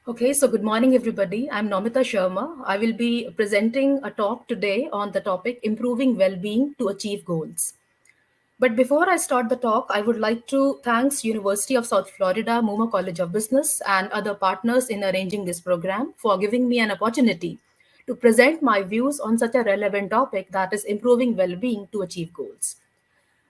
Okay, so good morning, everybody. I'm Nomita Sharma. I will be presenting a talk today on the topic improving well being to achieve goals. But before I start the talk, I would like to thanks University of South Florida, Muma College of Business, and other partners in arranging this program for giving me an opportunity to present my views on such a relevant topic that is improving well being to achieve goals.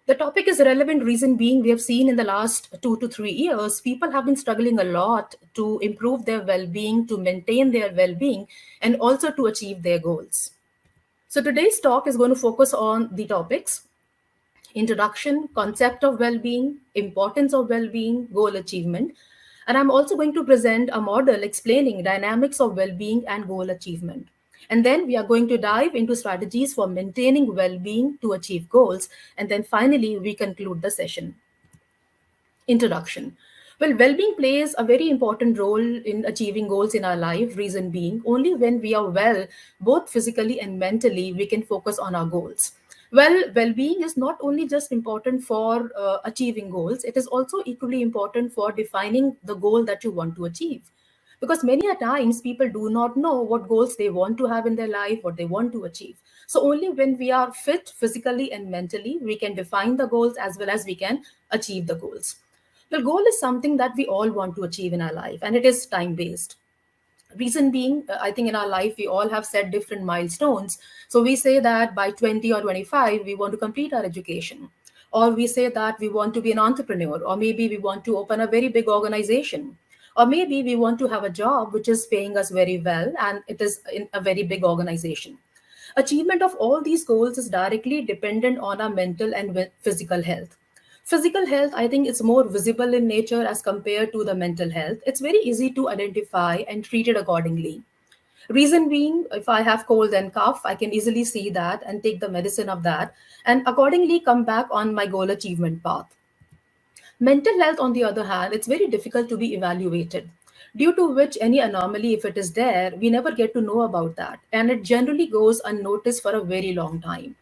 The topic is relevant, reason being, we have seen in the last 2 to 3 years, people have been struggling a lot to improve their well being, to maintain their well being, and also to achieve their goals. So, today's talk is going to focus on the topics introduction, concept of well being, importance of well being, goal achievement. And I'm also going to present a model explaining dynamics of well being and goal achievement. And then we are going to dive into strategies for maintaining well being to achieve goals. And then finally, we conclude the session. Introduction. Well being plays a very important role in achieving goals in our life. Reason being, only when we are well, both physically and mentally, we can focus on our goals. Well being is not only just important for achieving goals, it is also equally important for defining the goal that you want to achieve. Because many a times people do not know what goals they want to have in their life, what they want to achieve. So, only when we are fit physically and mentally, we can define the goals as well as we can achieve the goals. Well, goal is something that we all want to achieve in our life, and it is time based. Reason being, I think in our life, we all have set different milestones. So we say that by 20 or 25, we want to complete our education. Or we say that we want to be an entrepreneur, or maybe we want to open a very big organization. Or maybe we want to have a job which is paying us very well and it is in a very big organization. Achievement of all these goals is directly dependent on our mental and physical health. Physical health, I think, is more visible in nature as compared to the mental health. It's very easy to identify and treat it accordingly. Reason being, if I have cold and cough, I can easily see that and take the medicine of that and accordingly come back on my goal achievement path. Mental health, on the other hand, it's very difficult to be evaluated, due to which any anomaly, if it is there, we never get to know about that. And it generally goes unnoticed for a very long time.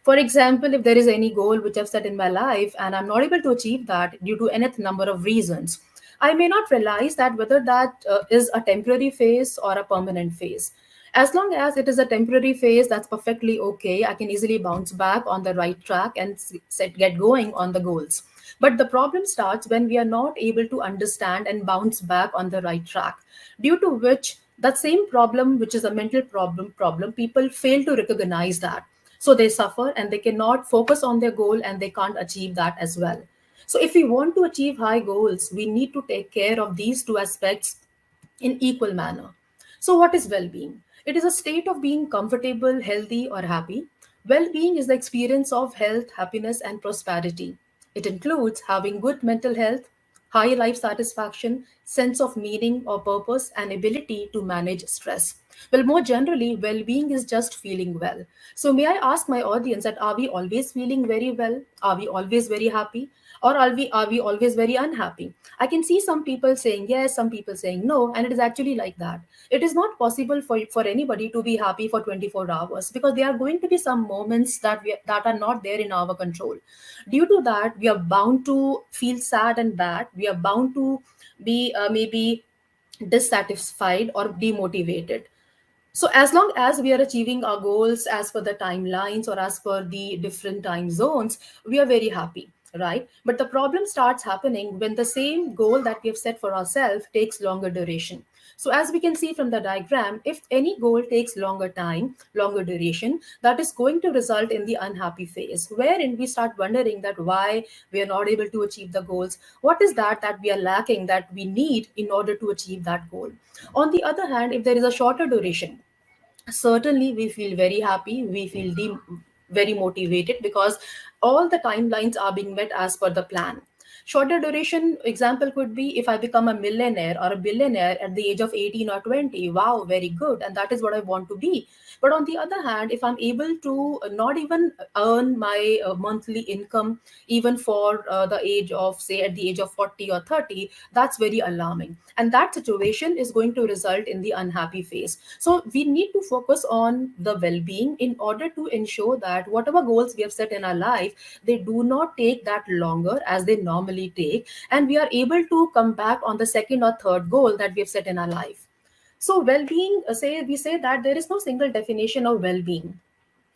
For example, if there is any goal which I've set in my life and I'm not able to achieve that due to any number of reasons, I may not realize that whether that is a temporary phase or a permanent phase. As long as it is a temporary phase, that's perfectly okay. I can easily bounce back on the right track and get going on the goals. But the problem starts when we are not able to understand and bounce back on the right track, due to which that same problem, which is a mental problem, people fail to recognize that. So they suffer and they cannot focus on their goal and they can't achieve that as well. So if we want to achieve high goals, we need to take care of these two aspects in equal manner. So, what is well being? It is a state of being comfortable, healthy, or happy. Well being is the experience of health, happiness, and prosperity. It includes having good mental health, high life satisfaction, sense of meaning or purpose, and ability to manage stress. Well, more generally, well being is just feeling well. So, may I ask my audience that are we always feeling very well? Are we always very happy? Or are we always very unhappy? I can see some people saying yes, some people saying no, and it is actually like that. It is not possible for anybody to be happy for 24 hours because there are going to be some moments that are not there in our control. Due to that, we are bound to feel sad and bad. We are bound to be maybe dissatisfied or demotivated. So as long as we are achieving our goals as per the timelines or as per the different time zones, we are very happy, right? But the problem starts happening when the same goal that we have set for ourselves takes longer duration. So as we can see from the diagram, if any goal takes longer time, longer duration, that is going to result in the unhappy phase, wherein we start wondering that why we are not able to achieve the goals. What is that we are lacking that we need in order to achieve that goal? On the other hand, if there is a shorter duration, certainly we feel very happy, we feel very motivated because all the timelines are being met as per the plan. Shorter duration example could be if I become a millionaire or a billionaire at the age of 18 or 20. Wow, very good, and that is what I want to be. But on the other hand, if I'm able to not even earn my monthly income even for the age of, say, at the age of 40 or 30, that's very alarming, and that situation is going to result in the unhappy phase. So we need to focus on the well-being in order to ensure that whatever goals we have set in our life, they do not take that longer as they normally take, and we are able to come back on the second or third goal that we have set in our life. So well-being, say we say that there is no single definition of well-being,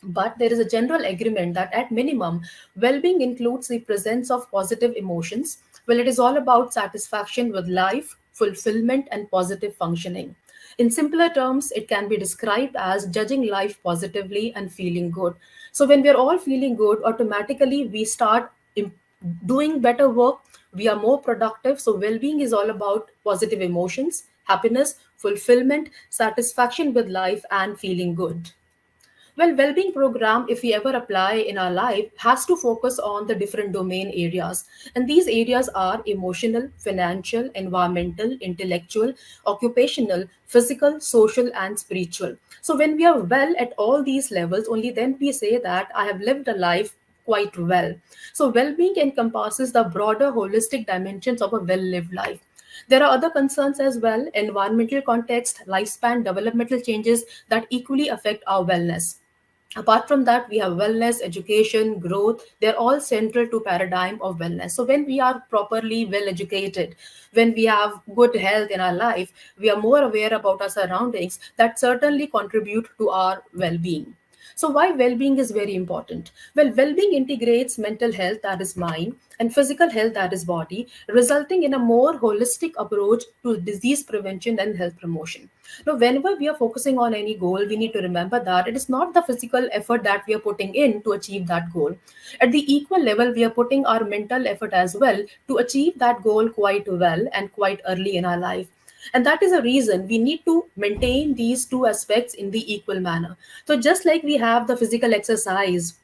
but there is a general agreement that at minimum, well-being includes the presence of positive emotions. Well, it is all about satisfaction with life, fulfillment, and positive functioning. In simpler terms, it can be described as judging life positively and feeling good. So when we are all feeling good, automatically we start doing better work. We are more productive. So well-being is all about positive emotions, happiness, fulfillment, satisfaction with life, and feeling good. Well, well-being program, if we ever apply in our life, has to focus on the different domain areas. And these areas are emotional, financial, environmental, intellectual, occupational, physical, social, and spiritual. So when we are well at all these levels, only then we say that I have lived a life quite well. So well-being encompasses the broader holistic dimensions of a well-lived life. There are other concerns as well, environmental context, lifespan, developmental changes that equally affect our wellness. Apart from that, we have wellness, education, growth. They're all central to paradigm of wellness. So when we are properly well educated, when we have good health in our life, we are more aware about our surroundings, that certainly contribute to our well-being. So, why well being is very important? Well, well being integrates mental health, that is mind, and physical health, that is body, resulting in a more holistic approach to disease prevention and health promotion. Now, whenever we are focusing on any goal, we need to remember that it is not the physical effort that we are putting in to achieve that goal. At the equal level, we are putting our mental effort as well to achieve that goal quite well and quite early in our life. And that is a reason we need to maintain these two aspects in the equal manner. So, just like we have the physical exercise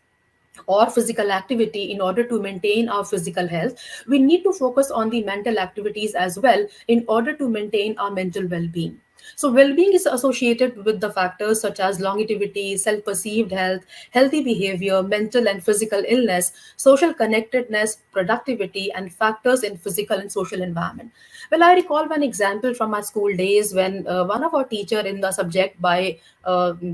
or physical activity in order to maintain our physical health, we need to focus on the mental activities as well in order to maintain our mental well being. So, well being is associated with the factors such as longevity, self perceived health, healthy behavior, mental and physical illness, social connectedness, productivity, and factors in physical and social environment. Well, I recall one example from my school days when one of our teacher in the subject by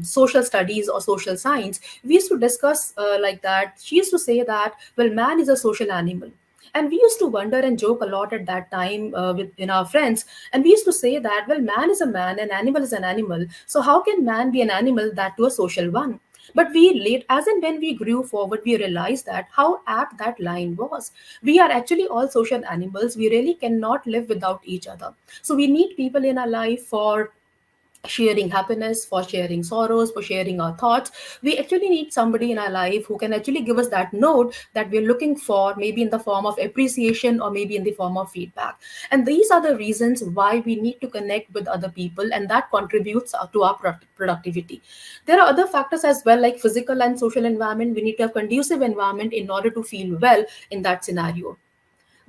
social studies or social science, we used to discuss like that. She used to say that, well, man is a social animal. And we used to wonder and joke a lot at that time in our friends. And we used to say that, well, man is a man and animal is an animal. So how can man be an animal, that to a social one? But we late, as and when we grew forward, we realized that how apt that line was. We are actually all social animals. We really cannot live without each other. So we need people in our life for sharing happiness, for sharing sorrows, for sharing our thoughts. We actually need somebody in our life who can actually give us that note that we're looking for, maybe in the form of appreciation or maybe in the form of feedback. And these are the reasons why we need to connect with other people, and that contributes to our productivity. There are other factors as well, like physical and social environment. We need to have conducive environment in order to feel well in that scenario.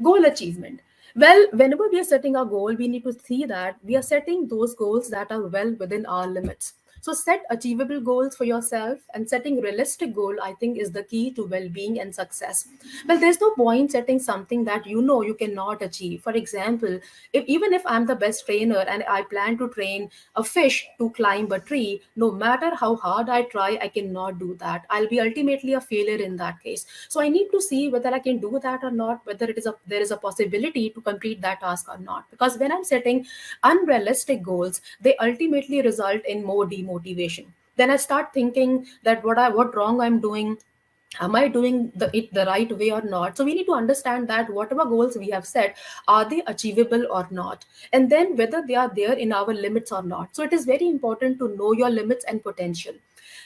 Goal achievement. Well, whenever we are setting a goal, we need to see that we are setting those goals that are well within our limits. So set achievable goals for yourself, and setting realistic goal, I think, is the key to well-being and success. Well, there's no point setting something that you know you cannot achieve. For example, if even if I'm the best trainer and I plan to train a fish to climb a tree, no matter how hard I try, I cannot do that. I'll be ultimately a failure in that case. So I need to see whether I can do that or not, whether there is a possibility to complete that task or not. Because when I'm setting unrealistic goals, they ultimately result in more demotivation. Then I start thinking that what wrong I'm doing, am I doing it the right way or not? So we need to understand that whatever goals we have set, are they achievable or not, and then whether they are there in our limits or not. So it is very important to know your limits and potential.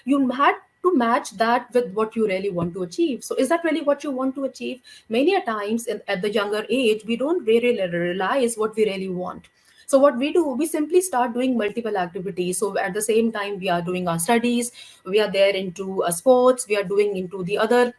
You had to match that with what you really want to achieve. So is that really what you want to achieve? Many a times at the younger age, we don't really realize what we really want. So what we do, we simply start doing multiple activities. So at the same time, we are doing our studies, we are there into sports, we are doing into the other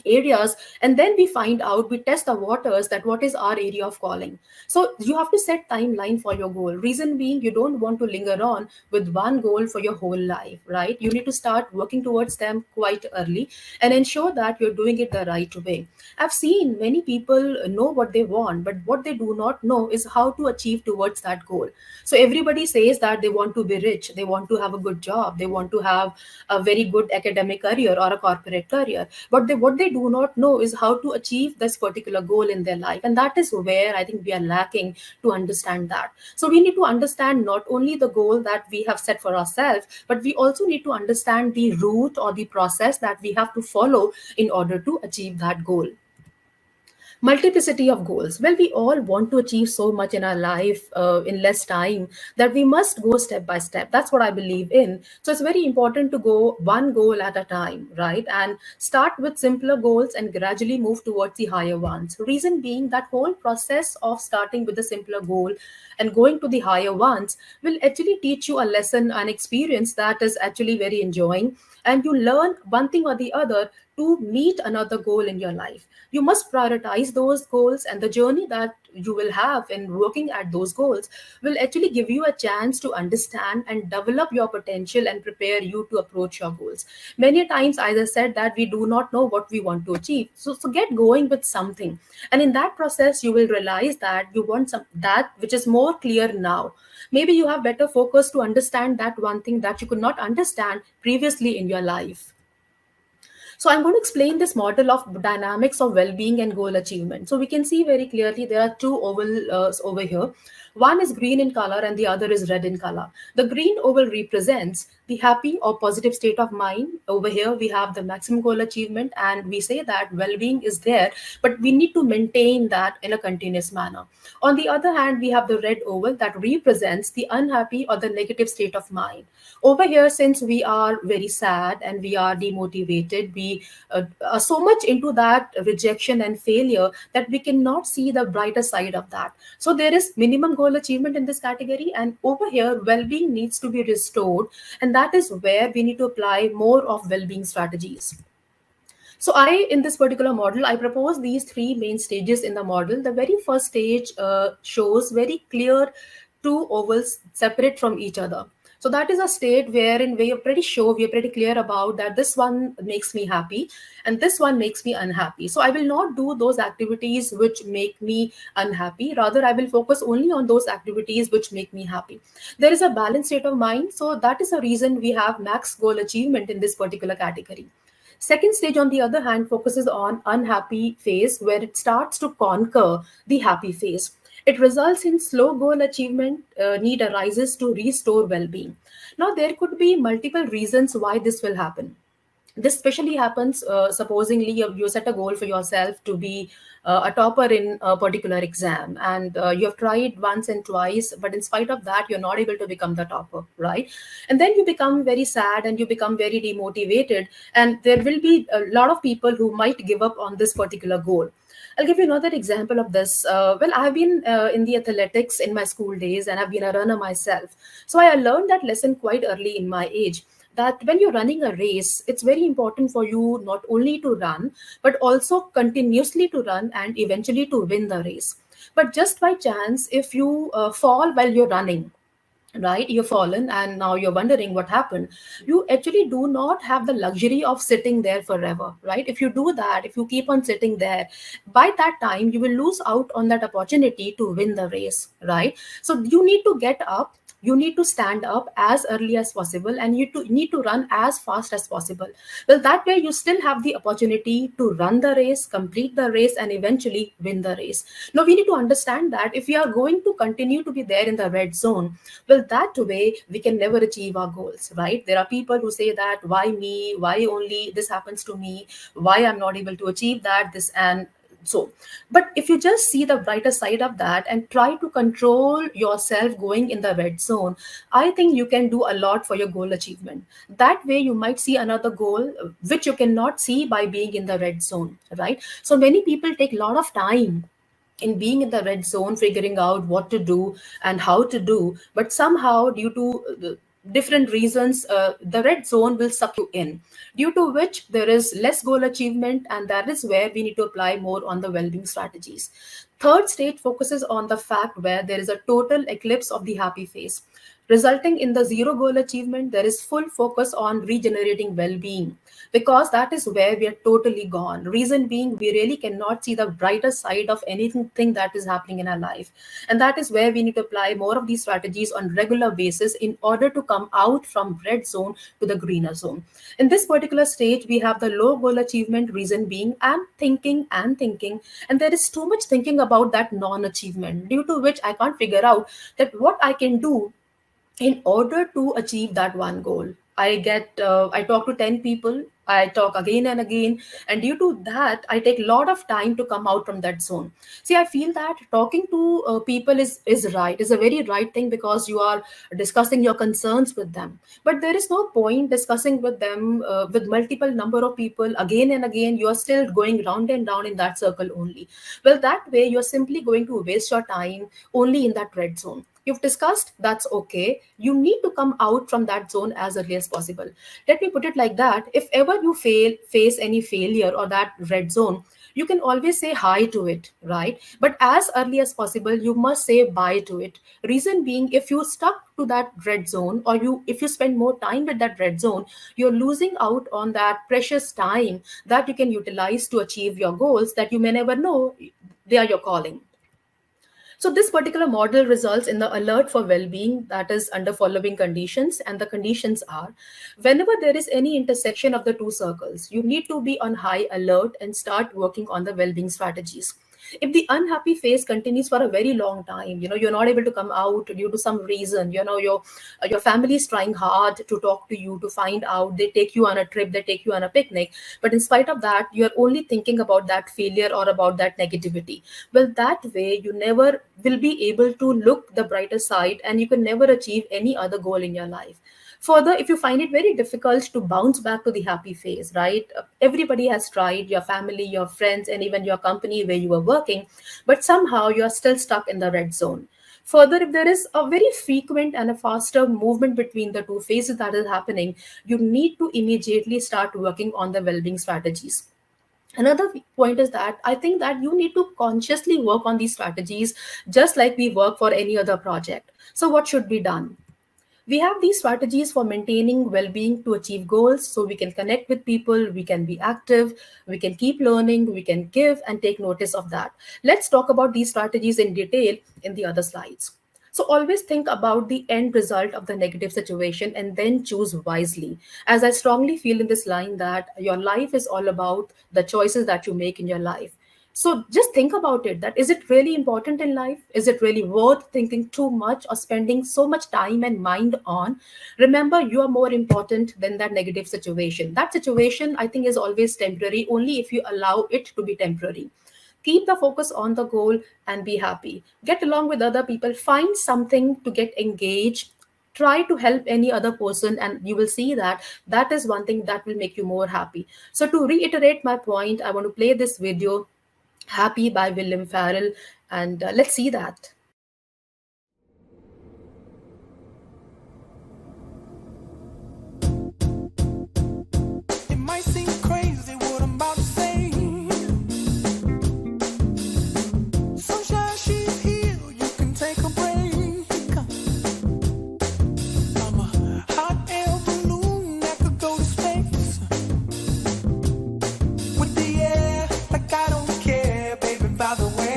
areas, and then we find out, we test the waters, that what is our area of calling. So you have to set timeline for your goal. Reason being, you don't want to linger on with one goal for your whole life, right? You need to start working towards them quite early and ensure that you're doing it the right way. I've seen many people know what they want, but what they do not know is how to achieve towards that goal. So everybody says that they want to be rich, they want to have a good job, they want to have a very good academic career or a corporate career, but what they they do not know is how to achieve this particular goal in their life. And that is where I think we are lacking to understand that. So we need to understand not only the goal that we have set for ourselves, but we also need to understand the route or the process that we have to follow in order to achieve that goal. Multiplicity of goals. Well, we all want to achieve so much in our life in less time that we must go step by step. That's what I believe in. So it's very important to go one goal at a time, right? And start with simpler goals and gradually move towards the higher ones. Reason being that whole process of starting with the simpler goal and going to the higher ones will actually teach you a lesson, an experience that is actually very enjoying, and you learn one thing or the other to meet another goal in your life. You must prioritize those goals, and the journey that you will have in working at those goals will actually give you a chance to understand and develop your potential and prepare you to approach your goals. Many times, as I said, that we do not know what we want to achieve. So get going with something. And in that process, you will realize that you want some that which is more clear now. Maybe you have better focus to understand that one thing that you could not understand previously in your life. So I'm going to explain this model of dynamics of well-being and goal achievement. So we can see very clearly there are two oval over here. One is green in color and the other is red in color. The green oval represents the happy or positive state of mind. Over here we have the maximum goal achievement, and we say that well-being is there, but we need to maintain that in a continuous manner. On the other hand, we have the red oval that represents the unhappy or the negative state of mind. Over here, since we are very sad and we are demotivated, we are so much into that rejection and failure that we cannot see the brighter side of that. So there is minimum goal achievement in this category, and over here well-being needs to be restored, and that is where we need to apply more of well-being strategies. So in this particular model, I propose these three main stages in the model. The very first stage shows very clear two ovals separate from each other. So that is a state wherein we are pretty sure, we are pretty clear about that this one makes me happy and this one makes me unhappy. So I will not do those activities which make me unhappy. Rather, I will focus only on those activities which make me happy. There is a balanced state of mind. So that is the reason we have max goal achievement in this particular category. Second stage, on the other hand, focuses on unhappy phase where it starts to conquer the happy phase. It results in slow goal achievement, need arises to restore well-being. Now, there could be multiple reasons why this will happen. This especially happens supposingly you set a goal for yourself to be a topper in a particular exam, and you have tried once and twice, but in spite of that you're not able to become the topper, right? And then you become very sad and you become very demotivated, and there will be a lot of people who might give up on this particular goal. I'll give you another example of this. Well, I've been in the athletics in my school days, and I've been a runner myself. So I learned that lesson quite early in my age, that when you're running a race, it's very important for you not only to run, but also continuously to run and eventually to win the race. But just by chance, if you fall while you're running, right, you've fallen and now you're wondering what happened, you actually do not have the luxury of sitting there forever, right? If you do that, if you keep on sitting there, by that time you will lose out on that opportunity to win the race, right? So you need to get up, you need to stand up as early as possible, and you need to run as fast as possible. Well, that way you still have the opportunity to run the race, complete the race, and eventually win the race. Now we need to understand that if we are going to continue to be there in the red zone, well, that way we can never achieve our goals, right? There are people who say that why me, why only this happens to me, why I'm not able to achieve that, this and so. But if you just see the brighter side of that and try to control yourself going in the red zone, I think you can do a lot for your goal achievement. That way you might see another goal which you cannot see by being in the red zone, right? So many people take a lot of time in being in the red zone, figuring out what to do and how to do, but somehow due to different reasons, the red zone will suck you in, due to which there is less goal achievement, and that is where we need to apply more on the well-being strategies. Third stage focuses on the fact where there is a total eclipse of the happy phase. Resulting in the zero goal achievement, there is full focus on regenerating well being because that is where we are totally gone. Reason being, we really cannot see the brighter side of anything that is happening in our life. And that is where we need to apply more of these strategies on regular basis in order to come out from red zone to the greener zone. In this particular stage, we have the low goal achievement. Reason being, and thinking, and there is too much thinking about that non-achievement, due to which I can't figure out that what I can do in order to achieve that one goal. I talk to 10 people, I talk again and again, and due to that I take a lot of time to come out from that zone. See, I feel that talking to people is a very right thing, because you are discussing your concerns with them. But there is no point discussing with them with multiple number of people again and again. You are still going round and round in that circle only. Well, that way you're simply going to waste your time only in that red zone. You've discussed, that's okay. You need to come out from that zone as early as possible. Let me put it like that: if ever you face any failure or that red zone, you can always say hi to it, right? But as early as possible, you must say bye to it. Reason being, if you stuck to that red zone, or you if you spend more time with that red zone, you're losing out on that precious time that you can utilize to achieve your goals that you may never know they are your calling. So this particular model results in the alert for well-being that is under following conditions, and the conditions are: whenever there is any intersection of the two circles, you need to be on high alert and start working on the well-being strategies. If the unhappy phase continues for a very long time, you're not able to come out due to some reason, your family is trying hard to talk to you, to find out, they take you on a trip, they take you on a picnic, but in spite of that, you're only thinking about that failure or about that negativity. Well, that way you never will be able to look the brighter side, and you can never achieve any other goal in your life. Further, if you find it very difficult to bounce back to the happy phase, right? Everybody has tried, your family, your friends, and even your company where you were working, but somehow you are still stuck in the red zone. Further, if there is a very frequent and a faster movement between the two phases that is happening, you need to immediately start working on the well-being strategies. Another point is that I think that you need to consciously work on these strategies just like we work for any other project. So, what should be done? We have these strategies for maintaining well-being to achieve goals, so we can connect with people, we can be active, we can keep learning, we can give and take notice of that. Let's talk about these strategies in detail in the other slides. So always think about the end result of the negative situation and then choose wisely, as I strongly feel in this line that your life is all about the choices that you make in your life. So just think about it, that is it really important in life? Is it really worth thinking too much or spending so much time and mind on? Remember, you are more important than that negative situation. That situation, I think, is always temporary only if you allow it to be temporary. Keep the focus on the goal and be happy. Get along with other people, find something to get engaged. Try to help any other person, and you will see that that is one thing that will make you more happy. So, to reiterate my point, I want to play this video, Happy by William Farrell, and let's see that. It might seem crazy what I'm about to say. Sunshine, she's here, you can take a break. I'm a hot air balloon that could go to space. With the air, like I don't care, baby, by the way.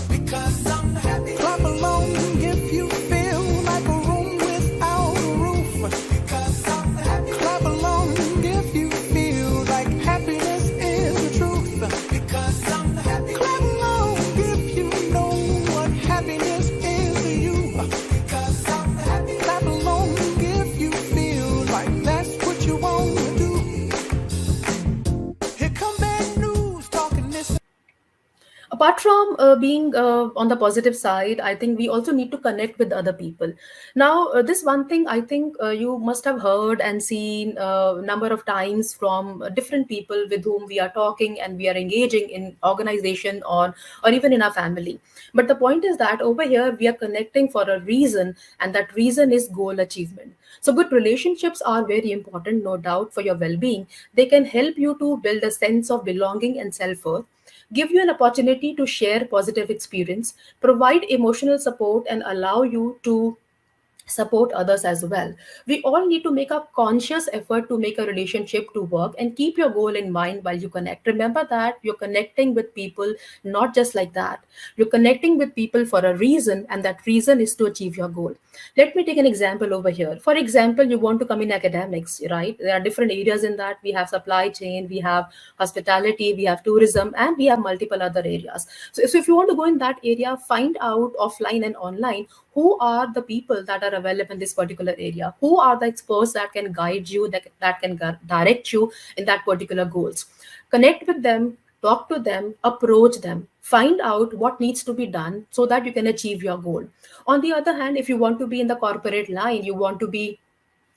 Because I'm happy. Clap along if you feel like a room without a roof. Because I'm happy. Clap along if you feel like happiness is the truth. Because I'm happy. Clap along if you know what happiness is to you. Because I'm happy. Clap along if you feel like that's what you want to do. Here come bad news talking this. Apart from being on the positive side, I think we also need to connect with other people. Now, this one thing I think you must have heard and seen a number of times from different people with whom we are talking and we are engaging in organization, or even in our family. But the point is that over here we are connecting for a reason, and that reason is goal achievement. So good relationships are very important, no doubt, for your well-being. They can help you to build a sense of belonging and self-worth. give you an opportunity to share positive experience, provide emotional support, and allow you to support others as well. We all need to make a conscious effort to make a relationship to work and keep your goal in mind while you connect. Remember that you're connecting with people not just like that. You're connecting with people for a reason, and that reason is to achieve your goal. Let me take an example over here. For example, you want to come in academics, right? There are different areas in that. We have supply chain, we have hospitality, we have tourism, and we have multiple other areas. So if you want to go in that area, find out offline and online who are the people that are available in this particular area, who are the experts that can guide you, that can direct you in that particular goals. Connect with them, talk to them, approach them, find out what needs to be done so that you can achieve your goal. On the other hand, if you want to be in the corporate line, you want to be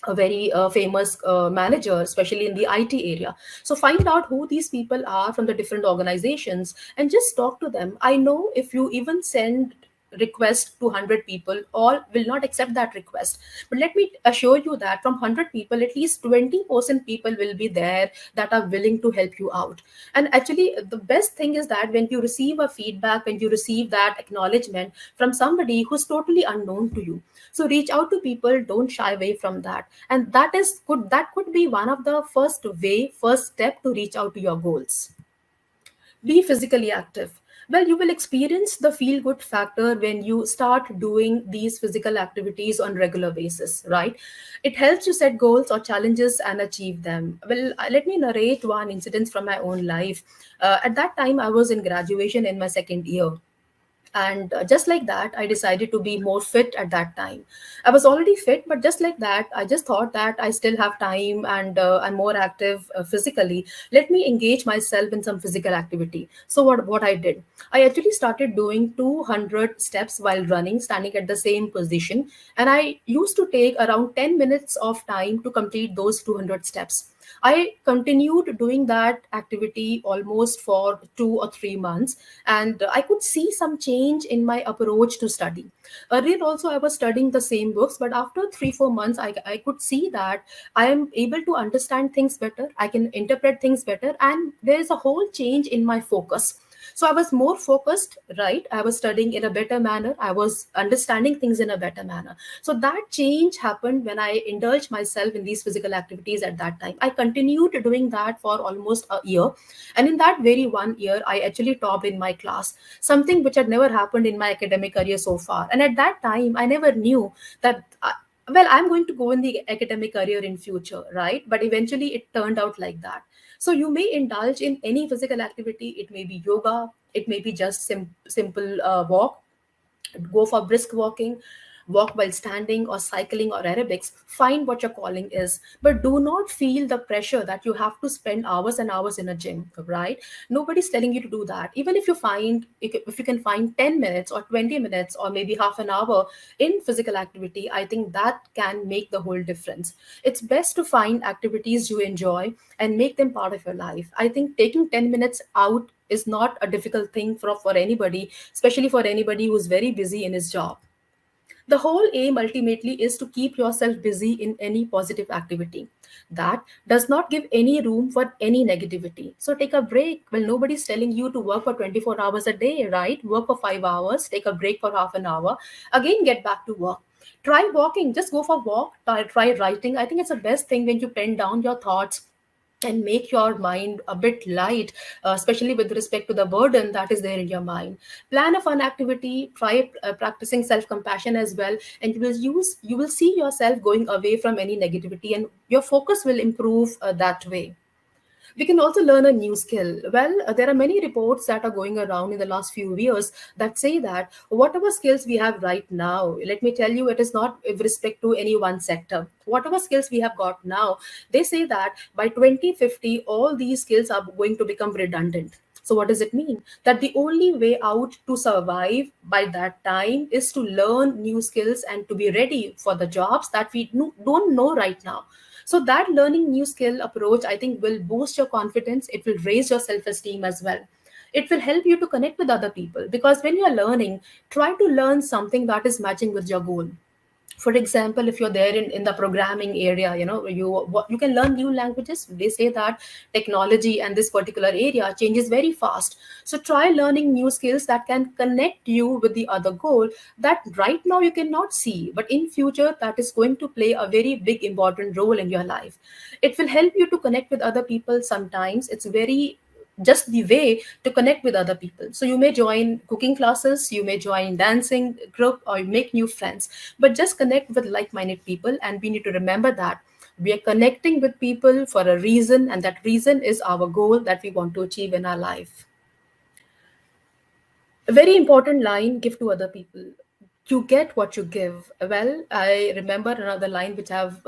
a very famous manager, especially in the IT area. So find out who these people are from the different organizations and just talk to them. I know if you even send request to 100 people, all will not accept that request, but let me assure you that from 100 people, at least 20% people will be there that are willing to help you out. And actually the best thing is that when you receive a feedback, when you receive that acknowledgement from somebody who's totally unknown to you, so reach out to people, don't shy away from that. And that could be one of the first step to reach out to your goals. Be physically active. Well, you will experience the feel good factor when you start doing these physical activities on regular basis, right? It helps you set goals or challenges and achieve them. Well, let me narrate one incident from my own life. At that time, I was in graduation in my second year, and just like that I decided to be more fit. At that time I was already fit, but just like that I just thought that I still have time, and I'm more active physically. Let me engage myself in some physical activity. So what I did, I actually started doing 200 steps while running, standing at the same position, and I used to take around 10 minutes of time to complete those 200 steps. I continued doing that activity almost for 2 or 3 months, and I could see some change in my approach to study. Earlier, also, I was studying the same books, but after 3 4 months, I could see that I am able to understand things better, I can interpret things better, and there is a whole change in my focus. So I was more focused, right? I was studying in a better manner, I was understanding things in a better manner. So that change happened when I indulged myself in these physical activities. at that time I continued doing that for almost a year, and in that very 1 year I actually topped in my class, something which had never happened in my academic career so far. And at that time I never knew that well, I'm going to go in the academic career in future, right? But eventually it turned out like that. So you may indulge in any physical activity. It may be yoga, it may be just simple walk, go for brisk walking, walk while standing, or cycling, or aerobics. Find what your calling is, but do not feel the pressure that you have to spend hours and hours in a gym, right? Nobody's telling you to do that. Even if you can find 10 minutes or 20 minutes or maybe half an hour in physical activity, I think that can make the whole difference. It's best to find activities you enjoy and make them part of your life. I think taking 10 minutes out is not a difficult thing for anybody, especially for anybody who's very busy in his job. The whole aim ultimately is to keep yourself busy in any positive activity that does not give any room for any negativity. So take a break. Well, nobody's telling you to work for 24 hours a day, right? Work for 5 hours, take a break for half an hour, again get back to work. Try walking, just go for a walk, try writing. I think it's the best thing when you pen down your thoughts and make your mind a bit light, especially with respect to the burden that is there in your mind. Plan a fun activity, try practicing self compassion as well, and you will see yourself going away from any negativity, and your focus will improve that way. We can also learn a new skill. Well, there are many reports that are going around in the last few years that say that whatever skills we have right now, let me tell you, it is not with respect to any one sector. Whatever skills we have got now, they say that by 2050, all these skills are going to become redundant. So, what does it mean? That the only way out to survive by that time is to learn new skills and to be ready for the jobs that we don't know right now. So that learning new skill approach, I think, will boost your confidence. It will raise your self-esteem as well. It will help you to connect with other people, because when you're learning, try to learn something that is matching with your goal. For example, if you're there in the programming area, you can learn new languages. They say that technology and this particular area changes very fast. So try learning new skills that can connect you with the other goal that right now you cannot see, but in future that is going to play a very big important role in your life. It will help you to connect with other people. Sometimes it's very just the way to connect with other people. So you may join cooking classes, you may join dancing group, or you make new friends, but just connect with like-minded people. And we need to remember that we are connecting with people for a reason, and that reason is our goal that we want to achieve in our life. A very important line: give to other people. You get what you give. Well, I remember another line which I've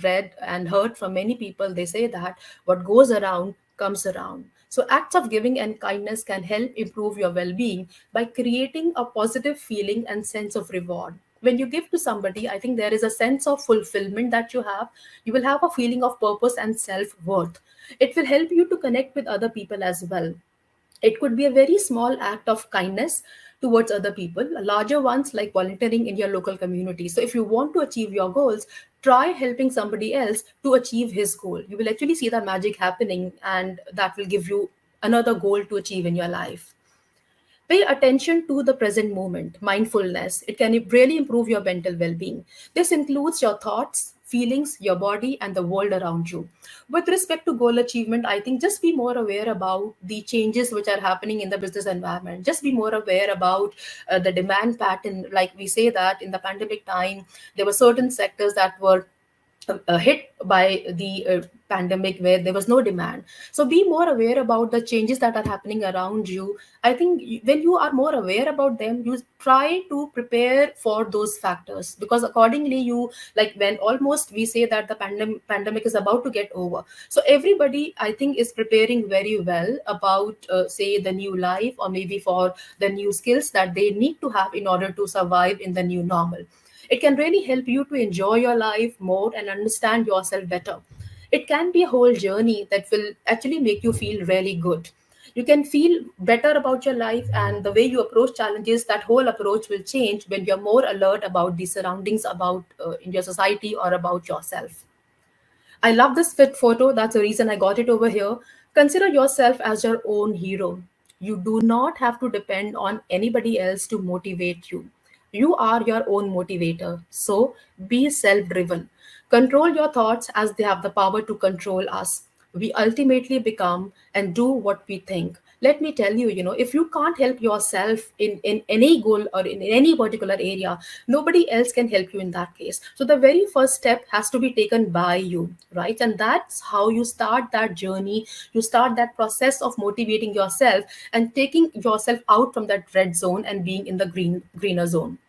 read and heard from many people. They say that what goes around comes around. So acts of giving and kindness can help improve your well-being by creating a positive feeling and sense of reward. When you give to somebody, I think there is a sense of fulfillment that you have. You will have a feeling of purpose and self-worth. It will help you to connect with other people as well. It could be a very small act of kindness towards other people, larger ones like volunteering in your local community. So, if you want to achieve your goals, try helping somebody else to achieve his goal. You will actually see the magic happening, and that will give you another goal to achieve in your life. Pay attention to the present moment, mindfulness. It can really improve your mental well being. This includes your thoughts, feelings, your body, and the world around you. With respect to goal achievement, I think just be more aware about the changes which are happening in the business environment. Just be more aware about the demand pattern. Like we say that in the pandemic time, there were certain sectors that were hit by the pandemic where there was no demand. So be more aware about the changes that are happening around you. I think when you are more aware about them, you try to prepare for those factors, because accordingly you, like when almost we say that the pandemic is about to get over, so everybody I think is preparing very well about say the new life, or maybe for the new skills that they need to have in order to survive in the new normal. It can really help you to enjoy your life more and understand yourself better. It can be a whole journey that will actually make you feel really good. You can feel better about your life, and the way you approach challenges, that whole approach will change when you're more alert about the surroundings, about in your society, or about yourself. I love this fit photo. That's the reason I got it over here. Consider yourself as your own hero. You do not have to depend on anybody else to motivate you. You are your own motivator. So be self driven. Control your thoughts as they have the power to control us. We ultimately become and do what we think. Let me tell you, if you can't help yourself in any goal or in any particular area, nobody else can help you in that case. So the very first step has to be taken by you, right? And that's how you start that journey. You start that process of motivating yourself and taking yourself out from that red zone and being in the greener zone.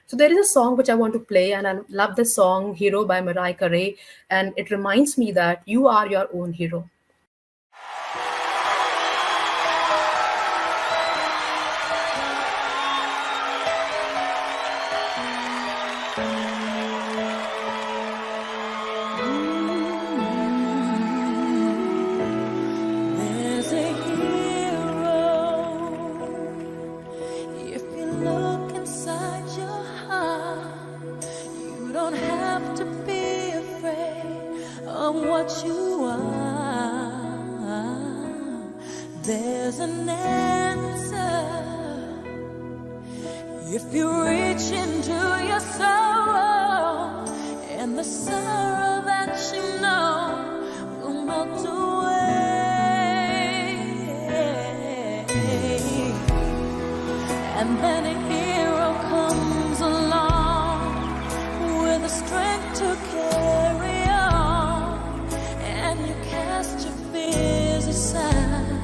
So there is a song which I want to play, and I love the song Hero by Mariah Carey, and it reminds me that you are your own hero. There's a hero. If you look inside your heart, you don't have to be afraid of what you are. There's an answer if you reach into your soul, and the sorrow that you know will melt away. And then a hero comes along with the strength to carry on, and you cast your fears aside,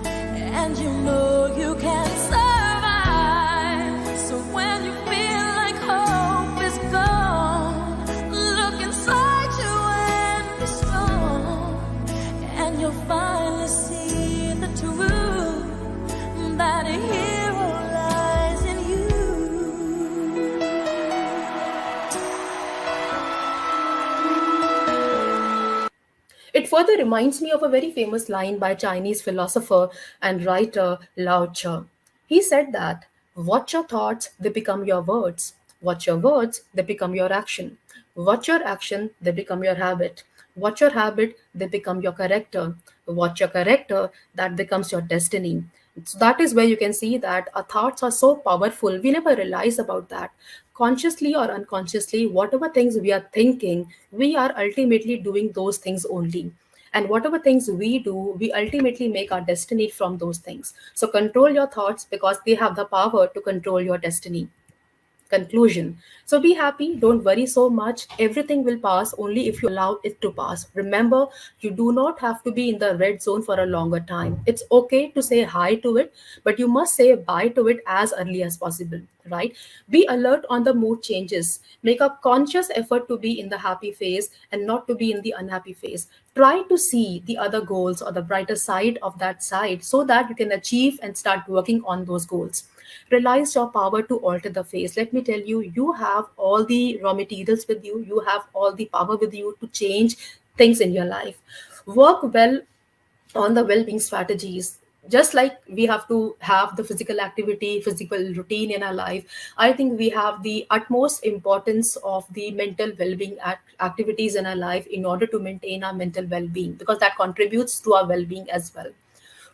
and you know you can survive. So when you feel like hope is gone, look inside you and be strong, and you'll finally see the truth that a hero lies in you. It further reminds me of a very famous line by Chinese philosopher and writer Lao Tzu. He said that, watch your thoughts, they become your words. Watch your words, they become your action. Watch your action, they become your habit. Watch your habit, they become your character. Watch your character, that becomes your destiny. So that is where you can see that our thoughts are so powerful. We never realize about that. Consciously or unconsciously, whatever things we are thinking, we are ultimately doing those things only. And whatever things we do, we ultimately make our destiny from those things. So control your thoughts because they have the power to control your destiny. Conclusion. So be happy, don't worry so much. Everything will pass only if you allow it to pass. Remember, you do not have to be in the red zone for a longer time. It's okay to say hi to it, but you must say bye to it as early as possible, right? Be alert on the mood changes. Make a conscious effort to be in the happy phase and not to be in the unhappy phase. Try to see the other goals or the brighter side of that side so that you can achieve and start working on those goals. Realize your power to alter the face. Let me tell you, you have all the raw materials with you, you have all the power with you to change things in your life. Work well on the well-being strategies. Just like we have to have the physical activity, physical routine in our life, I think we have the utmost importance of the mental well-being activities in our life in order to maintain our mental well-being, because that contributes to our well-being as well.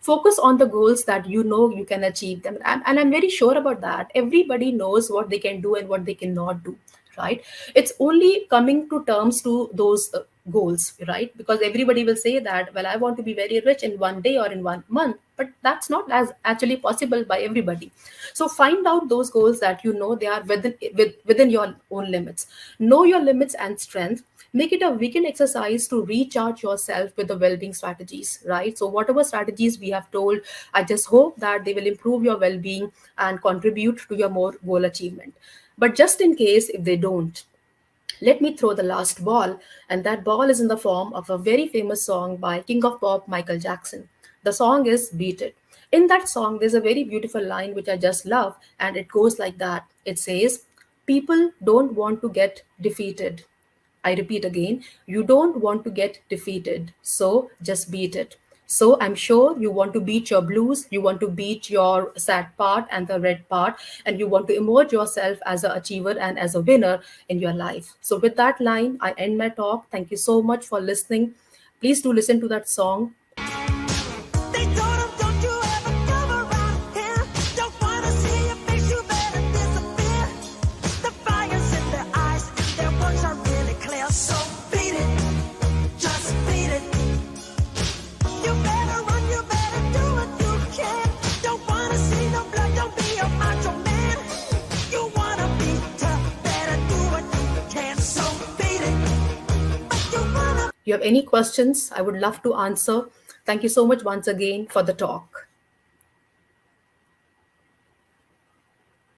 Focus on the goals that you know you can achieve them, and I'm very sure about that. Everybody knows what they can do and what they cannot do, right? It's only coming to terms to those goals, right? Because everybody will say that, well, I want to be very rich in one day or in 1 month, but that's not as actually possible by everybody. So find out those goals that you know they are within your own limits. Know your limits and strength. Make it a weekend exercise to recharge yourself with the well-being strategies, right? So whatever strategies we have told, I just hope that they will improve your well-being and contribute to your more goal achievement. But just in case if they don't, let me throw the last ball, and that ball is in the form of a very famous song by King of Pop, Michael Jackson. The song is Beat It. In that song, there's a very beautiful line which I just love, and it goes like that. It says, people don't want to get defeated. I repeat again, you don't want to get defeated, so just beat it. So I'm sure you want to beat your blues, you want to beat your sad part and the red part, and you want to emerge yourself as an achiever and as a winner in your life. So with that line, I end my talk. Thank you so much for listening. Please do listen to that song. They told him, don't you ever come around here. Don't wanna see your face, you better disappear. The fire's in their eyes, their words are really clear. So beat it, just beat it. You better run, you better do what you can. Don't wanna see no blood, don't be a macho man. You wanna be tough, better do what you can. So beat it, but you wanna. You have any questions? I would love to answer. Thank you so much once again for the talk.